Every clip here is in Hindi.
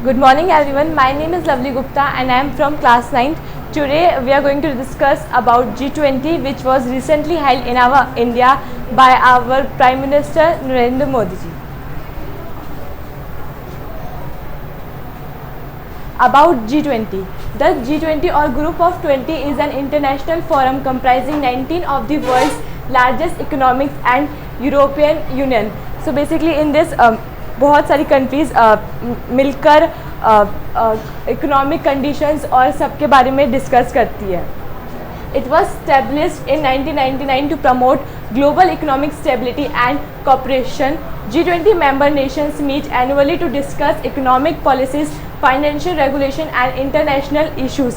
Good morning everyone. My name is Lovely Gupta and I am from class 9th. Today we are going to discuss about G20 which was recently held in our India by our Prime Minister Narendra Modi ji. About G20. The G20 or Group of 20 is an international forum comprising 19 of the world's largest economics and European Union. So basically in this बहुत सारी कंट्रीज़ मिलकर इकोनॉमिक कंडीशंस और सबके बारे में डिस्कस करती है. It was established in 1999 to promote global economic stability and cooperation. G20 member nations meet annually to discuss economic policies, financial regulation and international issues.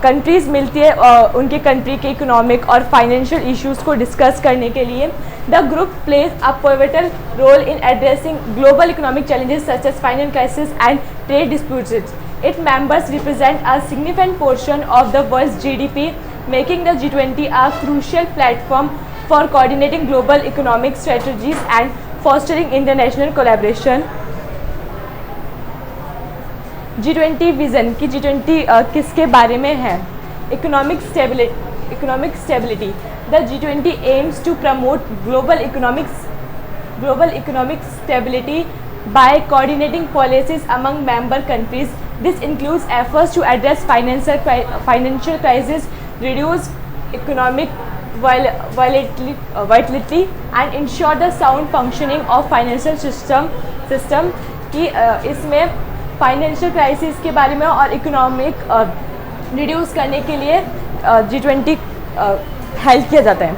Countries मिलती है उनके कंट्री के इकोनॉमिक और फाइनेंशियल इश्यूज़ को डिस्कस करने के लिए. The group plays a pivotal role in addressing global economic challenges such as financial crisis and trade disputes. Its members represent a significant portion of the world's GDP, making the G20 a crucial platform for coordinating global economic strategies and fostering international collaboration. G20 vision कि G20 किसके बारे में है. Economic stability. The G20 aims to promote global economic stability by coordinating policies among member countries. This includes efforts to address financial crisis, reduce economic volatility and ensure the sound functioning of financial system कि इसमें फाइनेंशियल क्राइसिस के बारे में और इकोनॉमिक रिड्यूस करने के लिए G20 हेल्प किया जाता है.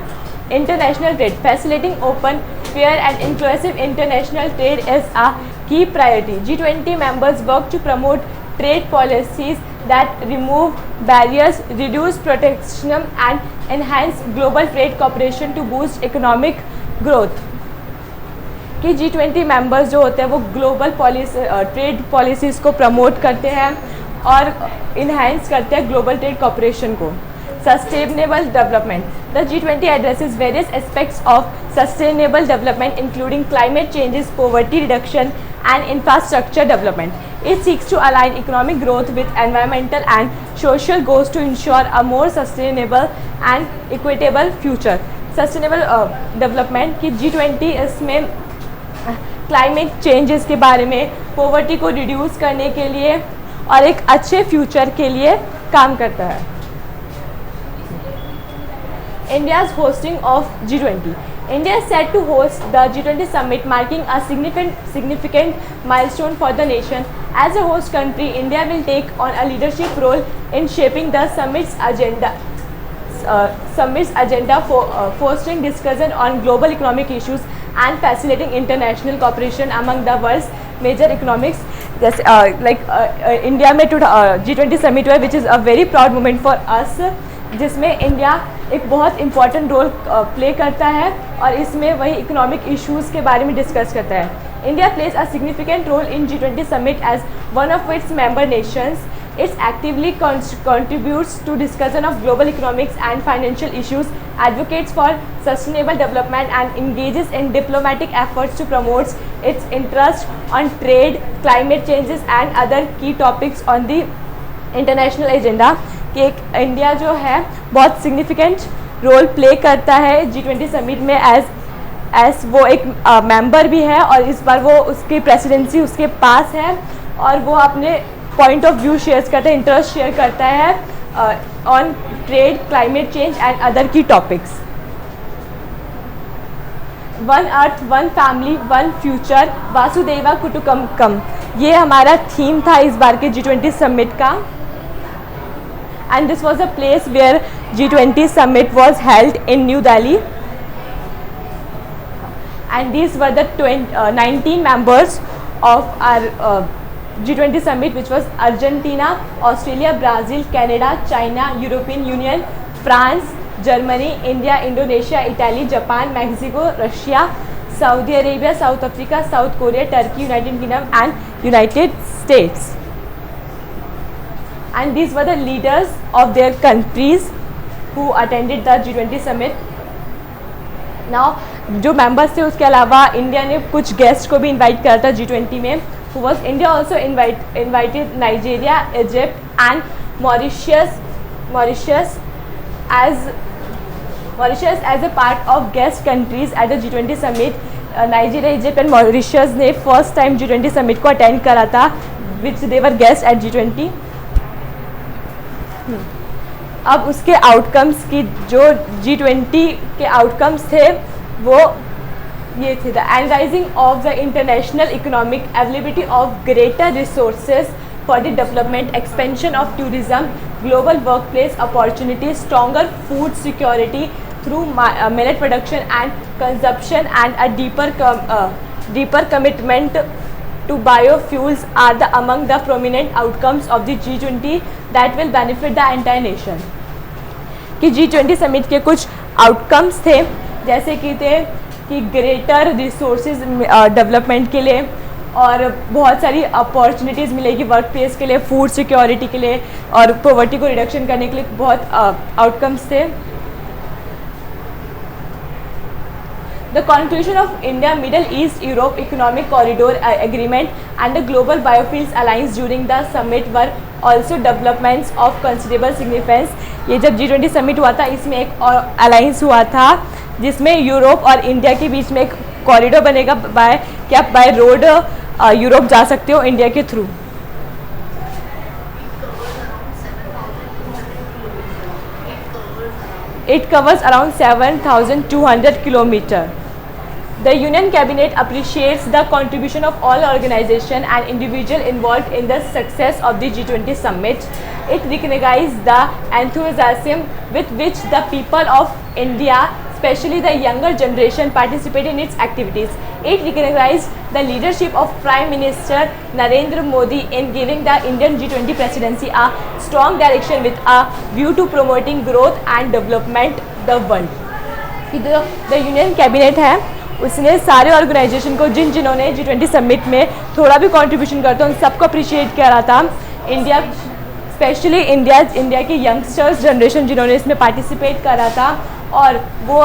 International trade. Facilitating open, fair and inclusive international trade is a की priority. G20 members work to promote trade policies that remove barriers, reduce protectionism and enhance global trade cooperation to boost economic growth. कि G20 मेंबर्स जो होते हैं वो ग्लोबल ट्रेड पॉलिसीज़ को प्रमोट करते हैं और इन्हेंस करते हैं ग्लोबल ट्रेड कॉपरेशन को. Sustainable development. The G20 addresses various aspects of sustainable development including climate changes, poverty reduction and infrastructure development. It seeks to align economic growth with environmental and social goals to ensure a more sustainable and equitable future. Sustainable development कि G20 इसमें क्लाइमेट चेंजेस के बारे में, पॉवर्टी को रिड्यूस करने के लिए और एक अच्छे फ्यूचर के लिए काम करता है. India's hosting of G20. India is set to host the G20 summit, marking a significant milestone for the nation. As a host country, India will take on a leadership role in shaping the summit's agenda for fostering discussion on global economic issues and facilitating international cooperation among the world's major economics. India में G20 समिट हुआ which is a very proud moment for us, जिसमें इंडिया एक बहुत इंपॉर्टेंट रोल प्ले करता है और इसमें वही इकोनॉमिक इश्यूज़ के बारे में डिस्कस करता है. India plays a significant role in G20 summit as one of its member nations. It actively contributes to discussion of global economics and financial issues, advocates for sustainable development and engages in diplomatic efforts to promote its interest on trade, climate changes and other key topics on the international agenda. कि इंडिया जो है बहुत सिग्निफिकेंट रोल प्ले करता है G20 समिट में एज वो एक मेंबर भी है और इस बार वो उसकी प्रेसिडेंसी उसके पास है और वो अपने पॉइंट ऑफ व्यू शेयर करता है, इंटरेस्ट शेयर करता है on trade, climate change and other key topics. One earth, one family, one future, वासुदेवा कुटुंबकम, ये हमारा थीम था इस बार के G20 समिट का. And this was a place where G20 summit was held in New Delhi. And these were the 19 members of our G20 summit, which was Argentina, Australia, Brazil, Canada, China, European Union, France, Germany, India, Indonesia, Italy, Japan, Mexico, Russia, Saudi Arabia, South Africa, South Korea, Turkey, United Kingdom and United States. And these were the leaders of their countries who attended the G20 summit. Now जो मेंबर्स थे उसके अलावा इंडिया ने कुछ गेस्ट को भी इनवाइट करा था G20 में. who was India also invited Nigeria, Egypt and Mauritius as a part of guest countries at the G20 summit. Nigeria, Egypt and Mauritius ने first time G20 summit को attend करा था, which they were guests at G20. अब उसके आउटकम्स की जो G20 के आउटकम्स थे वो ये थे: the analysing of the international economic availability of greater resources for the development, expansion of tourism, global work place opportunity, stronger food security through millet production and consumption and a deeper commitment to biofuels are the among the prominent outcomes of the G20 that will benefit the entire nation. कि G20 समिट के कुछ आउटकम्स थे, जैसे कि थे कि ग्रेटर रिसोर्सेज डेवलपमेंट के लिए और बहुत सारी अपॉर्चुनिटीज़ मिलेगी वर्क प्लेस के लिए, फूड सिक्योरिटी के लिए और पॉवर्टी को रिडक्शन करने के लिए बहुत आउटकम्स थे. The conclusion of India Middle East Europe Economic Corridor Agreement and the Global Biofuels Alliance during the summit were also developments of considerable significance. ये जब G20 समिट हुआ था इसमें एक और अलाइंस हुआ था जिसमें यूरोप और इंडिया के बीच में एक कॉरिडोर बनेगा कि आप बाय रोड यूरोप जा सकते हो इंडिया के through. It covers around 7,200 kilometers. The Union Cabinet appreciates the contribution of all organizations and individuals involved in the success of the G20 summit. It recognizes the enthusiasm with which the people of India, especially the younger generation, participate in its activities. It recognizes the leadership of Prime Minister Narendra Modi in giving the Indian G20 presidency a strong direction with a view to promoting growth and development the world. The Union Cabinet है उसने सारे ऑर्गेनाइजेशन को जिन्होंने G20 समिट में थोड़ा भी कंट्रीब्यूशन करता उन सबको अप्रिशिएट करा था. इंडिया स्पेशली इंडिया के यंगस्टर्स जनरेशन जिन्होंने इसमें पार्टिसिपेट करा था और वो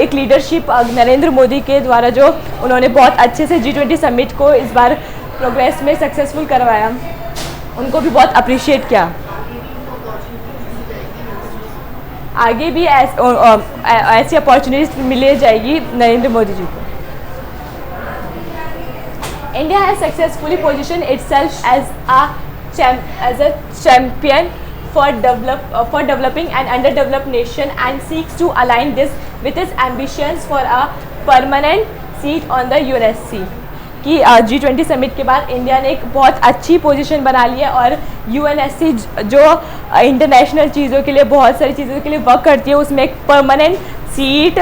एक लीडरशिप नरेंद्र मोदी के द्वारा जो उन्होंने बहुत अच्छे से G20 समिट को इस बार प्रोग्रेस में सक्सेसफुल करवाया, उनको भी बहुत अप्रिशिएट किया. आगे भी ऐसी अपॉर्चुनिटीज मिले जाएगी नरेंद्र मोदी जी को. India has successfully position itself as a champion for developing an underdeveloped nation and seeks to align this with its ambitions for a permanent seat on the UNSC. कि G20 समिट के बाद इंडिया ने एक बहुत अच्छी पोजीशन बना ली है और UNSC जो इंटरनेशनल चीज़ों के लिए बहुत सारी चीज़ों के लिए वर्क करती है उसमें एक परमानेंट सीट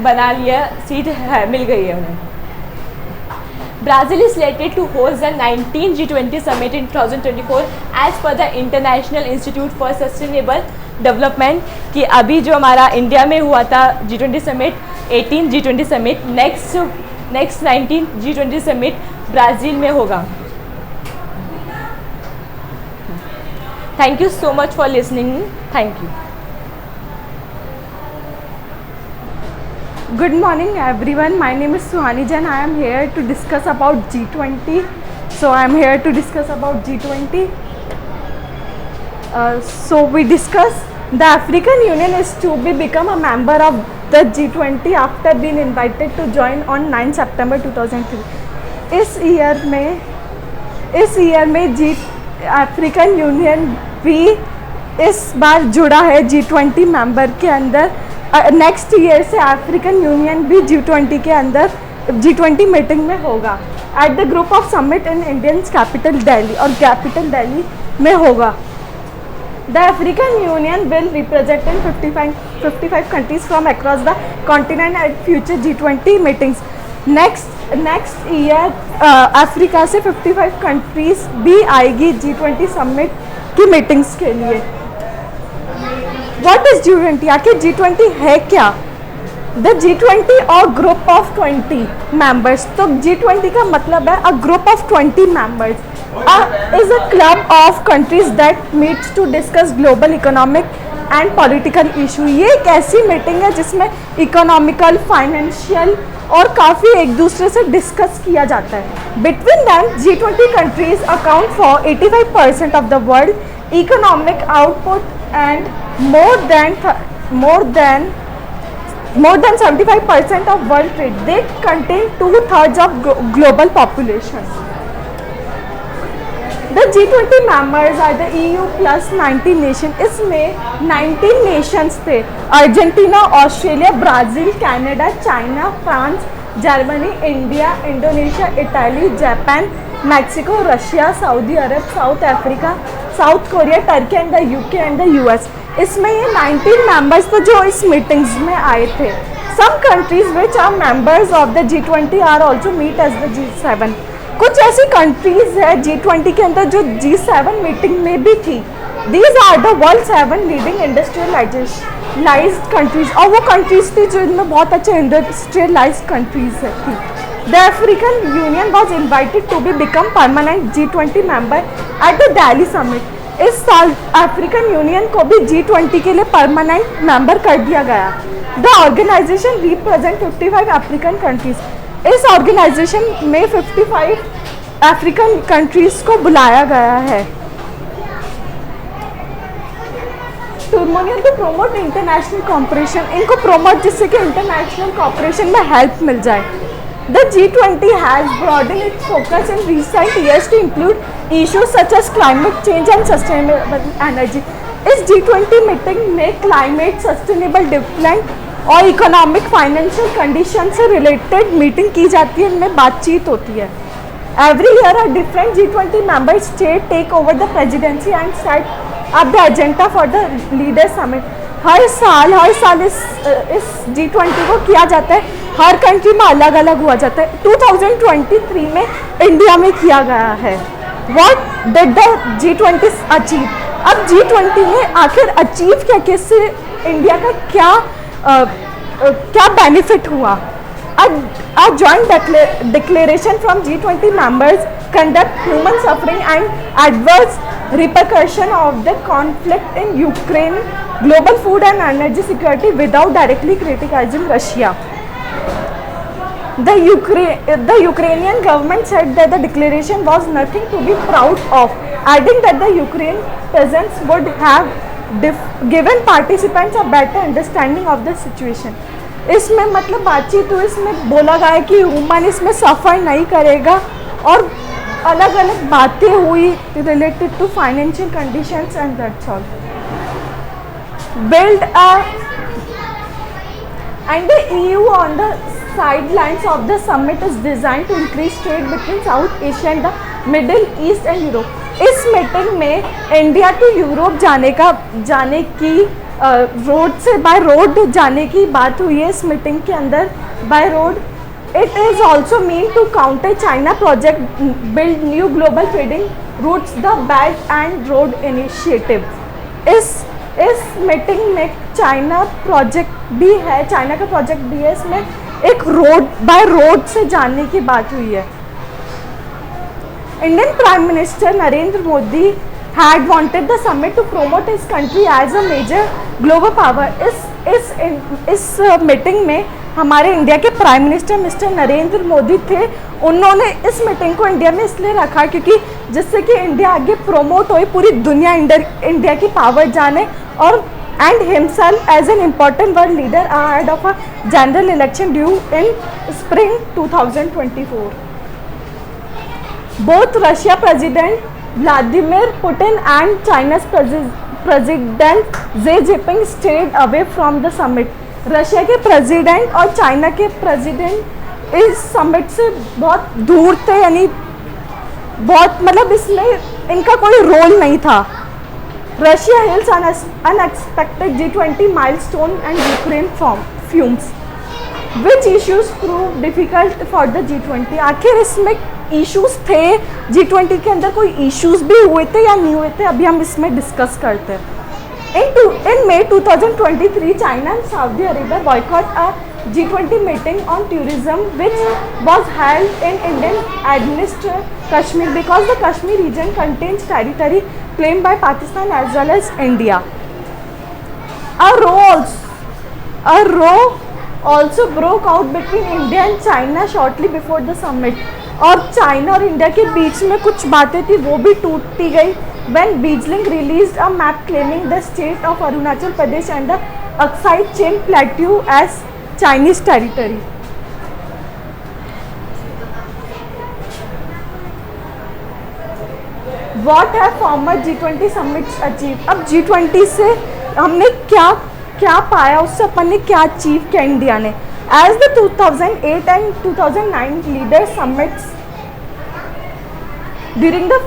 बना लिया, सीट है मिल गई है उन्हें. Brazil is slated to host the 19th G20 summit in 2024 as per the International Institute for Sustainable Development. कि अभी जो हमारा इंडिया में हुआ था G20 summit 18th G20 summit next 19th G20 summit Brazil में होगा. Thank you so much for listening. Thank you. Good morning everyone, my name is Suhani Jain. I am here to discuss about G20. So I am here to discuss about G20. So we discuss the African Union is to become a member of the G20 after being invited to join on 9 September 2003. इस ईयर में अफ्रीकन यूनियन भी इस बार जुड़ा है G20 मेंबर के अंदर. नेक्स्ट ईयर से अफ्रीकन यूनियन भी G20 के अंदर G20 मीटिंग में होगा at the group of summit in Indian capital Delhi और कैपिटल दिल्ली में होगा. The African union will represent in 55 countries from across the continent eight future G20 meetings. Next year Africa से 55 कंट्रीज भी आएगी G20 समिट की मीटिंग्स के लिए. What is G20? आखिर G20 है क्या? The G20 और ग्रुप ऑफ 20 मेंबर्स. तो G20 का मतलब है a group of 20 members. Is a club of countries that meets to discuss global economic and political issue. ये एक ऐसी मीटिंग है जिसमें इकोनॉमिकल, फाइनेंशियल और काफ़ी एक दूसरे से डिस्कस किया जाता है। Between them G20 countries account for 85% of the world economic output and more than 75% of world trade. They contain 2/3 of global population. The G20 members are the EU plus 19 nations. इसमें 19 nations थे, Argentina, Australia, Brazil, Canada, China, France, Germany, India, Indonesia, Italy, Japan, Mexico, Russia, Saudi Arab, south Africa, south Korea, Turkey and the UK and the US. इसमें ये 19 मेंबर्स थे जो इस मीटिंग्स में आए थे। Some countries which are members of the G20 are also meet as the G7। कुछ ऐसी कंट्रीज है G20 के अंदर जो G7 मीटिंग में भी थी। These are the world 7 leading industrialised countries, और वो कंट्रीज थी जो इनमें बहुत अच्छे इंडस्ट्रियलाइज्ड कंट्रीज थी। The African Union was invited to be become permanent G20 member at the Delhi summit. इस साल अफ्रीकन यूनियन को भी G20 के लिए परमानेंट मेंबर कर दिया गया। The organisation represent 55 African countries. इस ऑर्गेनाइजेशन में 55 अफ्रीकन कंट्रीज को बुलाया गया है। टू प्रमोट इंटरनेशनल कॉपरेशन, इनको प्रोमोट जिससे कि इंटरनेशनल कॉपरेशन में हेल्प मिल जाए। The G20 has broadened its focus in recent years to include issues such as climate change and sustainable energy. इस G20 मीटिंग में क्लाइमेट, सस्टेनेबल डेवलपमेंट और इकोनॉमिक फाइनेंशियल कंडीशन से रिलेटेड मीटिंग की जाती है, इनमें बातचीत होती है। Every year a different G20 member state take over the presidency and set up the agenda for the leader summit. हर साल इस G20 को किया जाता है, हर कंट्री में अलग अलग हुआ जाता है। 2023 में इंडिया में किया गया है। What did the G20 achieve? अब G20 ने आखिर अचीव क्या, किससे इंडिया का क्या बेनिफिट हुआ? A joint declaration from G20 members conduct human suffering and adverse repercussion of the conflict in Ukraine, global food and energy security without directly criticizing Russia. The Ukrainian government said that the declaration was nothing to be proud of, adding that the Ukraine presence would have given participants a better understanding of the situation. इसमें मतलब बातचीत हुई, इसमें बोला गया है कि ह्यूमन इसमें सफ़र नहीं करेगा, और अलग अलग बातें हुई related to financial conditions and that's all. Build and the EU on the sidelines of the summit is designed to increase trade between South Asia and the Middle East and Europe. इस मीटिंग में इंडिया टू यूरोप जाने की रोड से बाय रोड जाने की बात हुई है इस मीटिंग के अंदर, by road. It is also mean to counter China project build new global trading routes the Belt and Road Initiative. इस मीटिंग में चाइना प्रोजेक्ट भी है, चाइना का प्रोजेक्ट भी है, इसमें एक बाय रोड से जाने की बात हुई है। Indian Prime Minister Narendra Modi had wanted the summit to promote his country as a major global power. इस मीटिंग में हमारे इंडिया के prime minister mister Narendra Modi थे। उन्होंने इस मीटिंग को इंडिया में इसलिए रखा क्योंकि जिससे कि इंडिया आगे प्रोमोट हो, पूरी दुनिया इंडिया की पावर जाने, और and himself as an important world leader ahead of a general election due in spring 2024. Both Russia President Vladimir Putin and China's President Xi Jinping stayed away from the summit. Russia के प्रेसिडेंट और चाइना के प्रेसिडेंट इस समिट से बहुत दूर थे, यानी बहुत मतलब इसमें इनका कोई रोल नहीं था। Russia hails unexpected G20 milestone and Ukraine fumes which issues prove difficult for the G20। आखिर इसमें इश्यूज थे G20 के अंदर, कोई इश्यूज भी हुए थे या नहीं हुए थे, अभी हम इसमें डिस्कस करते हैं। In May 2023, China and Saudi Arabia boycott a G20 meeting on tourism which was held in Indian administered Kashmir because the Kashmir region contains territory claimed by Pakistan as well as India. A row also broke out between India and China shortly before the summit. और चाइना और इंडिया के बीच में कुछ बातें थी वो भी टूटी गई when Beijing released a map claiming the state of Arunachal Pradesh and the Aksai Chin Plateau as Chinese territory. What have former G20 summits achieved? अब G20 से हमने क्या क्या पाया, उससे अपन ने क्या अचीव किया इंडिया ने. As the 2008 and 2009 leaders summits during the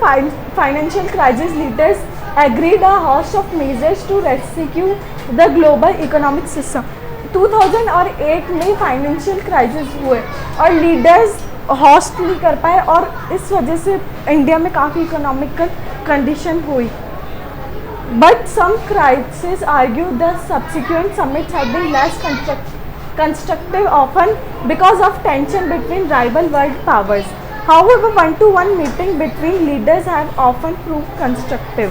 financial crisis, leaders agreed a host of measures to rescue the global economic system. 2008 में फाइनेंशियल क्राइसिस हुए और लीडर्स होस्ट नहीं कर पाए और इस वजह से इंडिया में काफ़ी इकोनॉमिकल कंडीशन हुई. But some crisis argue the subsequent summits have been less constructive often because of tension between rival world powers. However, one-to-one meeting between leaders have often proved constructive.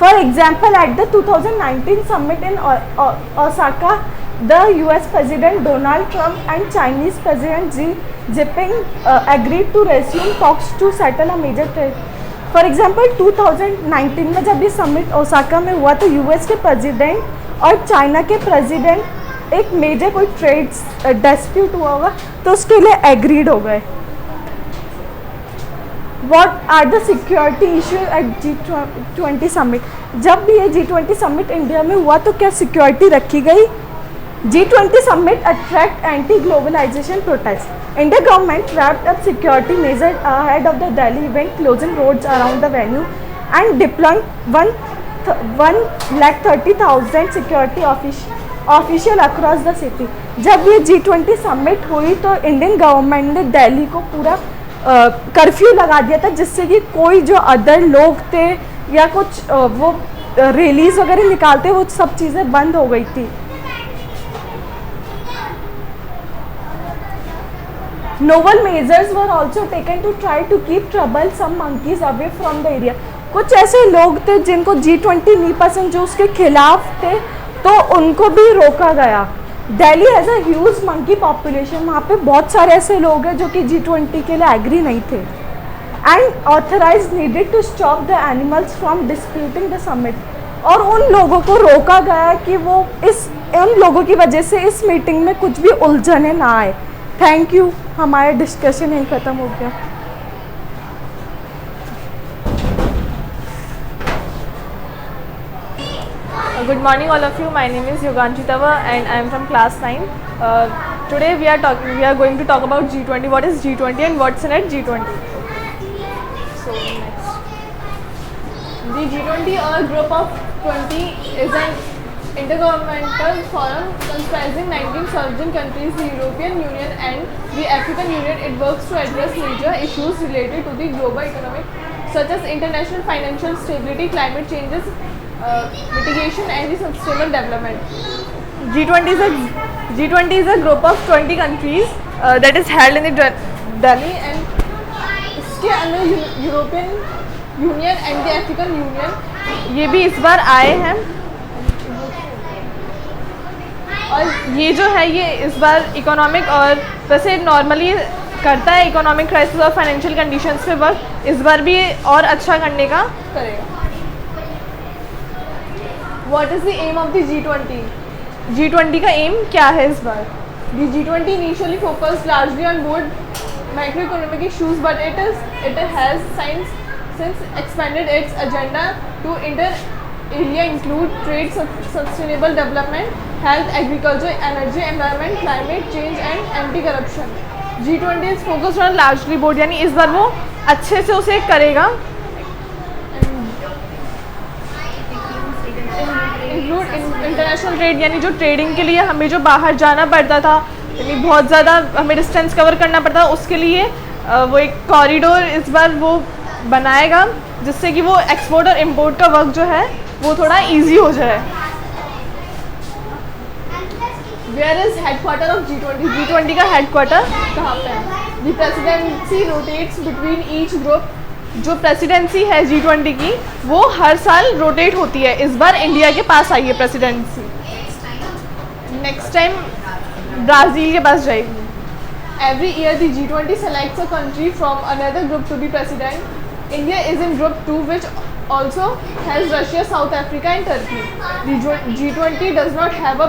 For example, at the 2019 summit in Osaka, the US President Donald Trump and Chinese President Xi Jinping agreed to resume talks to settle a major trade. For example 2019 में जब ये समिट ओसाका में हुआ तो यूएस के प्रेसिडेंट और चाइना के प्रेसिडेंट एक मेजर कोई ट्रेड डिस्प्यूट हुआ होगा तो उसके लिए एग्रीड हो गए. What are the security issue at G20 summit? जब भी ये G20 समिट इंडिया में हुआ तो क्या सिक्योरिटी रखी गई? G20 summit attract anti-globalization protests. Indian government wrapped up security measures ahead of the Delhi event, closing roads around the venue and deploying 130,000 security official across the city. जब ये G20 summit हुई तो इंडियन गवर्नमेंट ने दिल्ली को पूरा कर्फ्यू लगा दिया था जिससे कि कोई जो अदर लोग थे या कुछ वो रैलीज वगैरह निकालते वो सब चीज़ें बंद हो गई थी. Novel measures were also taken to try to keep troublesome monkeys away from the area. कुछ ऐसे लोग थे जिनको G20 नहीं पसंद जो उसके खिलाफ थे तो उनको भी रोका गया. Delhi has a huge monkey population. वहाँ पे बहुत सारे ऐसे लोग हैं जो कि G20 के लिए एग्री नहीं थे. And authorise needed to stop the animals from disputing the summit. और उन लोगों को रोका गया कि वो उन लोगों की वजह से इस मीटिंग में कुछ भी उलझने ना आए. Thank you. हमारा डिस्कशन यहीं ख़त्म हो गया. Good morning all of you. My name is Yoganshi Tava and I am from class 9. Today we are going to talk about G20. What is G20 and what's in it G20? So next. The G20 or group of 20 is an intergovernmental forum comprising 19 sovereign countries, the European Union and the African Union. It works to address major issues related to the global economic such as international financial stability, climate changes, mitigation and the sustainable development. G20 is a group of 20 countries that is held in the Delhi and इसके अंदर European union and the African union ये भी इस बार आए हैं. और ये जो है ये इस बार इकोनॉमिक और वैसे नॉर्मली करता है इकोनॉमिक क्राइसिस और फाइनेंशियल कंडीशंस पे वर्क. इस बार भी और अच्छा करने का करेगा. What is the aim of the G20? G20 का एम क्या है इस बार? The G20 initially focused largely on board macroeconomic issues, but it has since expanded its agenda to area include trade, sustainable development, health, agriculture, energy, environment, climate change and anti-corruption. G20 is focused on largely board, यानी इस बार वो अच्छे से उसे करेगा. इंक्लूड इंटरनेशनल ट्रेड, यानी जो ट्रेडिंग के लिए हमें जो बाहर जाना पड़ता था यानी बहुत ज़्यादा हमें डिस्टेंस कवर करना पड़ता है उसके लिए वो एक कॉरिडोर इस बार वो बनाएगा जिससे कि वो एक्सपोर्ट और इम्पोर्ट का वर्क जो है वो थोड़ा इजी हो जाए. Where is headquarter of G20? G20 का हेडक्वार्टर कहाँ पे है? The presidency rotates between each group जो प्रेसिडेंसी है G20 की वो हर साल रोटेट होती है। इस बार इंडिया के पास आई है प्रेसिडेंसी, नेक्स्ट टाइम ब्राज़ील के पास जाएगी। Every year the G20 selects a country from another group to be president. India is in group 2 which also has Russia, South Africa and Turkey. The G20 does not have a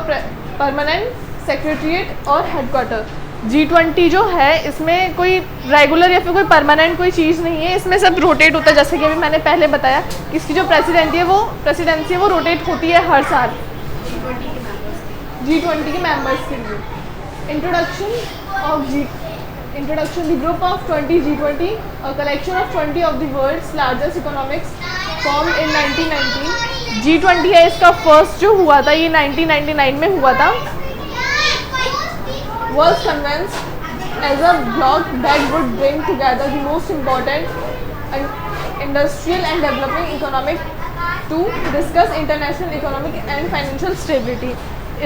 permanent secretariat or headquarter. G20 जो है इसमें कोई रेगुलर या फिर कोई परमानेंट कोई चीज़ नहीं है, इसमें सब रोटेट होता है। जैसे कि अभी मैंने पहले बताया कि इसकी जो प्रेसिडेंसी है वो रोटेट होती है हर साल G20 के मेंबर्स के लिए। Introduction the group of 20 G20, a collection of 20 of the world's largest economics, formed in 1919. G20 है इसका फर्स्ट जो हुआ था ये 1999 में हुआ था। Was convinced as a bloc that would bring together the most important industrial and developing economic to discuss international economic and financial stability.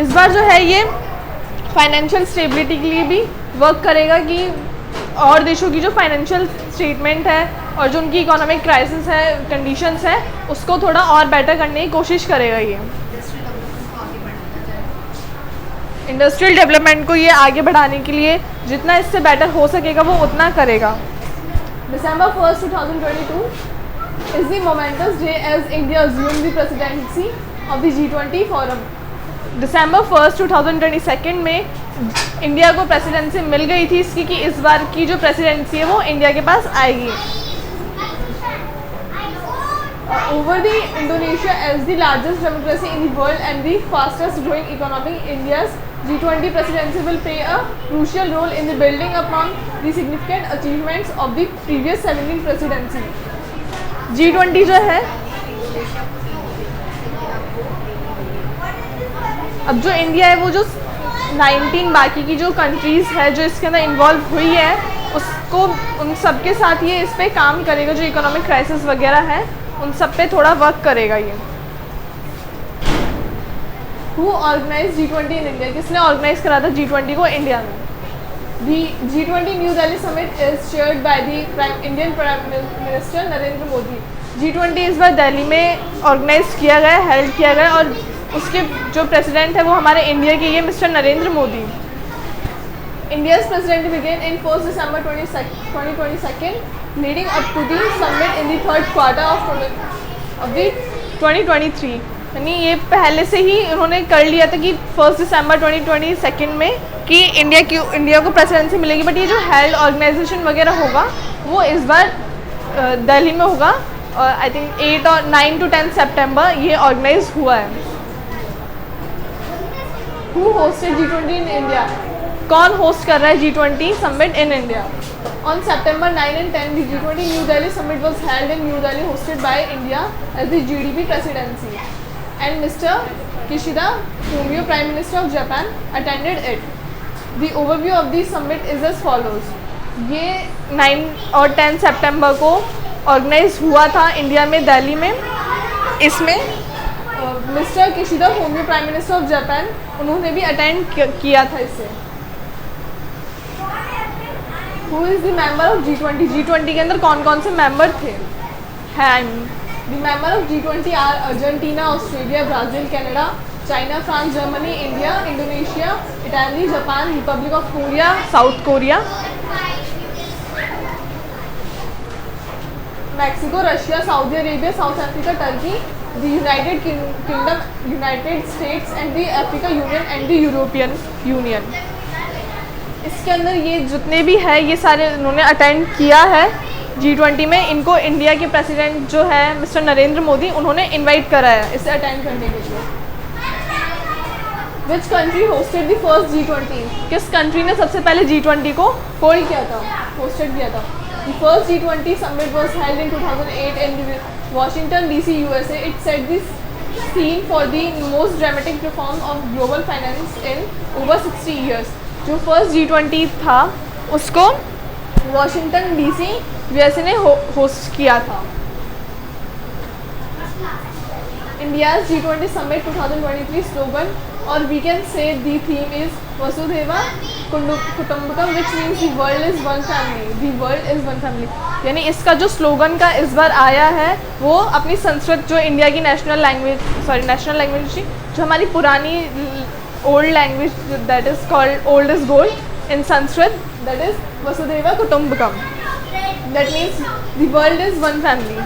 इस बार जो है ये फाइनेंशियल स्टेबिलिटी के लिए भी वर्क करेगा कि और देशों की जो फाइनेंशियल स्टेटमेंट है और जो उनकी इकोनॉमिक क्राइसिस है, कंडीशंस है, उसको थोड़ा और बेटर करने की कोशिश करेगा। ये इंडस्ट्रियल डेवलपमेंट को ये आगे बढ़ाने के लिए जितना इससे बेटर हो सकेगा वो उतना करेगा। December 1st, 2022 is the momentous day as India assumed the presidency of the G20 forum. December 1st, 2022 में इंडिया को प्रेसिडेंसी मिल गई थी इसकी कि इस बार की जो प्रेसिडेंसी है वो इंडिया के पास आएगी। Over the Indonesia as the largest democracy in the world and the fastest growing economy, India's G20 presidency will play a crucial role in the building upon the significant achievements of the previous 17 presidency. G20 जो है अब जो इंडिया है वो जो 19 बाकी की जो कंट्रीज़ है जो इसके अंदर इन्वॉल्व हुई है उसको उन सब के साथ ये इस पे काम करेगा। जो इकोनॉमिक क्राइसिस वगैरह है उन सब पे थोड़ा वर्क करेगा ये। Who organized G20 in India? किसने ऑर्गेनाइज करा था G20 को इंडिया में? The G20 New Delhi Summit is chaired by the Indian Prime Minister Narendra Modi. G20 इस बार दिल्ली में ऑर्गेनाइज किया गया, हेल्ड किया गया और उसके जो प्रेसिडेंट है वो हमारे इंडिया के ये mister Narendra Modi. India's presidency began in 1st December 2022, leading up to the summit in the third quarter of the 2023. यानी ये पहले से ही उन्होंने कर लिया था कि 1 दिसंबर 2022 में कि इंडिया को प्रेसिडेंसी मिलेगी, बट ये जो हेल्ड ऑर्गेनाइजेशन वगैरह होगा वो इस बार दिल्ली में होगा और आई थिंक 8 और 9 to 10 सितंबर ये ऑर्गेनाइज हुआ है। Who hosted G20 in India? कौन होस्ट कर रहा है G20 summit in India? On September 9 and 10, the G20 New Delhi summit was held in New Delhi, hosted by India as the GDP presidency, and Mr. Kishida Fumio, Prime Minister of Japan, attended it. The overview of the summit is as follows. ये 9 और 10 सितंबर को ऑर्गेनाइज हुआ था इंडिया में दिल्ली में। इसमें mister Kishida Fumio, prime minister of Japan, उन्होंने भी अटेंड किया था इसे। Who is the member of G20? G20 के अंदर कौन कौन से मेंबर थे? हैं the member of G20 are Argentina, Australia, Brazil, Canada, China, France, Germany, India, Indonesia, Italy, Japan, Republic of Korea, South Korea, Mexico, Russia, Saudi Arabia, South Africa, Turkey, the United Kingdom, United States and the Africa Union and the European Union. इसके अंदर ये जितने भी है ये सारे उन्होंने अटेंड किया है G20 में। इनको इंडिया के प्रेसिडेंट जो है मिस्टर नरेंद्र मोदी, उन्होंने इनवाइट करा है इसे अटेंड करने के लिए। Which country hosted the first G20? किस कंट्री ने सबसे पहले G20 को होल्ड किया था, होस्टेड किया था? The first G20 summit was held in 2008 in Washington DC, USA. It set the scene for the most dramatic reform of global finance in over 60 years. जो फर्स्ट G20 था उसको वॉशिंगटन DC USA ने होस्ट किया था। India's G20 Summit 2023 slogan, or we can say the theme is Vasudhaiva कुटुंबकम which means the world is one family, the world is one family. यानी इसका जो स्लोगन का इस बार आया है वो अपनी संस्कृत जो इंडिया की नेशनल लैंग्वेज जो हमारी पुरानी old language that is called old is gold in Sanskrit, that is वसुधैव कुटुंबकम, that means the world is one family.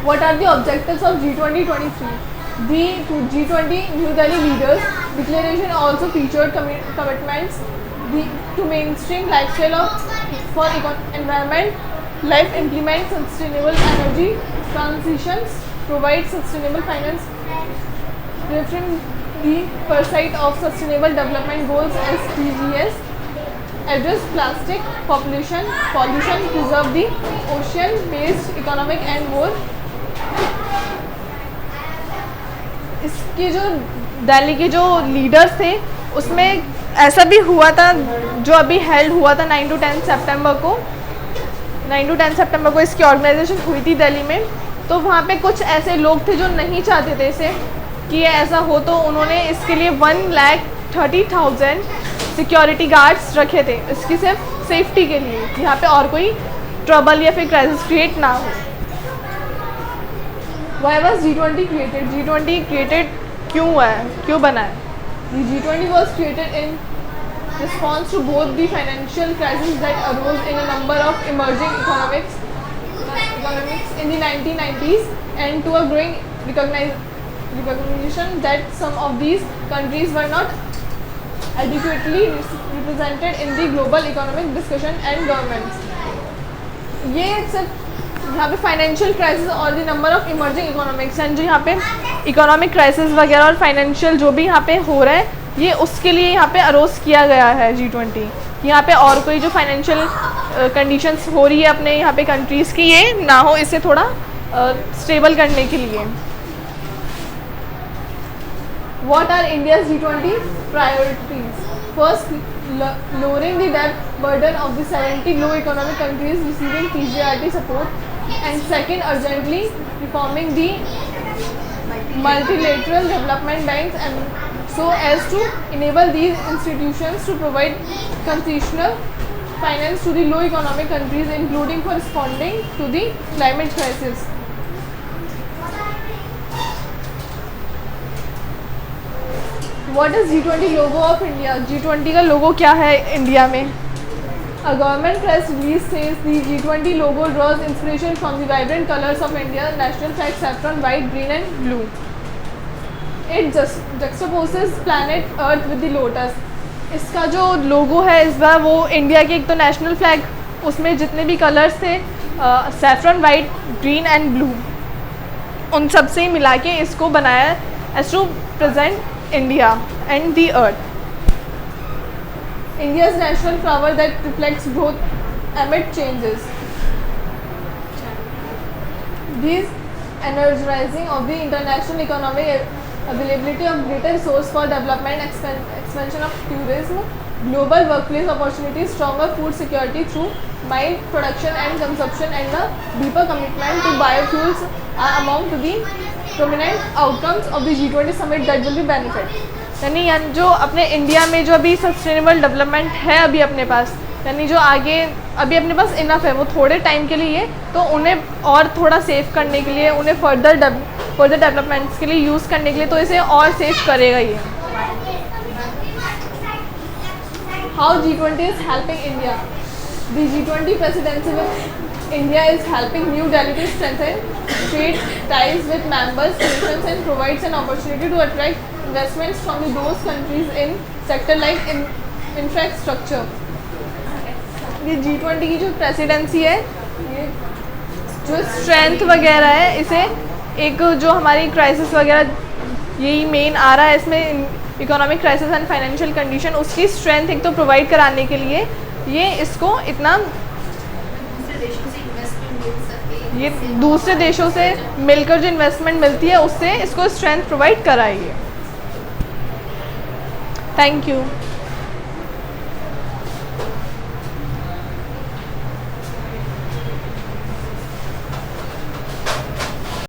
What are the objectives of G2023? The G20 New Delhi leaders declaration also featured commitments to mainstream lifestyle for environment, life, implement sustainable energy transitions, provide sustainable finance, referring the pursuit of sustainable development goals SDGs, address plastic pollution, preserve the ocean-based economic and more। इसके जो दिल्ली के जो लीडर्स थे उसमें ऐसा भी हुआ था जो अभी हेल्ड हुआ था 9 to 10 सितंबर को इसकी ऑर्गेनाइजेशन हुई थी दिल्ली में। तो वहाँ पे कुछ ऐसे लोग थे जो नहीं चाहते थे इसे कि ये ऐसा हो, तो उन्होंने इसके लिए 1,30,000 सिक्योरिटी गार्ड्स रखे थे इसकी सिर्फ सेफ्टी के लिए, यहाँ पे और कोई ट्रबल या फिर क्राइसिस क्रिएट ना हो। Why was G20 created? G20 created क्यों हुआ है, क्यों बना है? The G20 was created in response to both the financial crisis that arose in a number of emerging economics in the 1990s and to a growing recognition that some of these countries were not adequately represented in the global economic discussion and governments। ये सिर्फ यहाँ पे फाइनेंशियल क्राइसिस और the number of emerging economics and जो यहाँ पे इकोनॉमिक क्राइसिस वगैरह और फाइनेंशियल जो भी यहाँ पे हो रहा है ये उसके लिए यहाँ पे अरोज किया गया है G20। यहाँ पे और कोई जो फाइनेंशियल कंडीशंस हो रही है अपने यहाँ पे कंट्रीज़ की ये ना हो, इसे थोड़ा स्टेबल करने के लिए। What are India's G20 priorities? First, lowering the debt burden of the 70 low economic countries receiving PGRT support, and second, urgently reforming the multilateral development banks and so as to enable these institutions to provide concessional finance to the low economic countries, including for responding to the climate crisis। What is G20 logo of India? G20 का लोगो क्या है इंडिया में? A government press release says the G20 logo draws inspiration from the vibrant colors of India's national flag saffron, white, green and blue। It juxtaposes planet Earth with the lotus। इसका जो लोगो है इस बार वो इंडिया के एक तो नेशनल फ्लैग उसमें जितने भी कलर्स थे saffron, white, green and blue, उन सब से मिला के इसको बनाया as to present India and the earth। India's national flower that reflects growth amid changes। These energizing of the international economic availability of greater resource for development, expansion of tourism, global workplace opportunities, stronger food security through mild production and consumption, and a deeper commitment to biofuels are among the prominent outcomes of the G20 summit that will be benefit। यानी जो अपने इंडिया में जो अभी सस्टेनेबल डेवलपमेंट है अभी अपने पास, यानी जो आगे अभी अपने पास इनफ है वो थोड़े टाइम के लिए, तो उन्हें और थोड़ा सेव करने के लिए, उन्हें फर्दर डेवलपमेंट्स के लिए यूज़ करने के लिए, तो इसे और सेव करेगा ये। How G20 is helping India? The G20 presidency with India is helping New Delhi to strengthen trade ties with members nations and provides an opportunity to attract investments from those countries in sector like infrastructure। ये G20 की जो प्रेसिडेंसी है, ये जो स्ट्रेंथ वगैरह है, इसे एक जो हमारी क्राइसिस वगैरह यही मेन आ रहा है इसमें, economic crisis and financial condition, उसकी स्ट्रेंथ एक तो प्रोवाइड कराने के लिए ये इसको इतना ये दूसरे देशों से मिलकर जो इन्वेस्टमेंट मिलती है उससे इसको स्ट्रेंथ प्रोवाइड कराइए। Thank you.